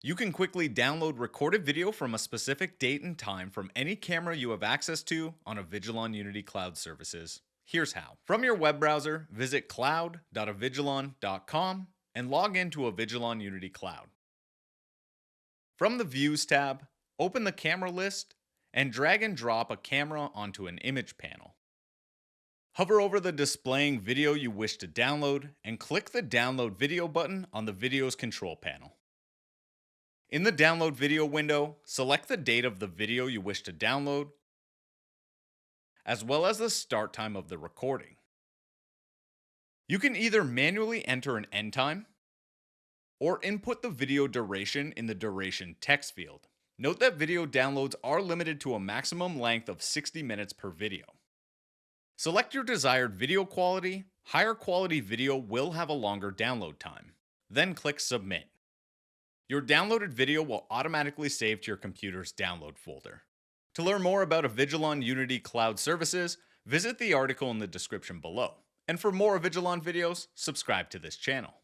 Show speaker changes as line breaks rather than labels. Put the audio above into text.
You can quickly download recorded video from a specific date and time from any camera you have access to on Avigilon Unity Cloud services. Here's how. From your web browser, visit cloud.avigilon.com and log into Avigilon Unity Cloud. From the Views tab, open the camera list and drag and drop a camera onto an image panel. Hover over the displaying video you wish to download and click the Download Video button on the video's control panel. In the Download Video window, select the date of the video you wish to download, as well as the start time of the recording. You can either manually enter an end time, or input the video duration in the duration text field. Note that video downloads are limited to a maximum length of 60 minutes per video. Select your desired video quality. Higher quality video will have a longer download time. Then click Submit. Your downloaded video will automatically save to your computer's download folder. To learn more about Avigilon Unity Cloud services, visit the article in the description below. And for more Avigilon videos, subscribe to this channel.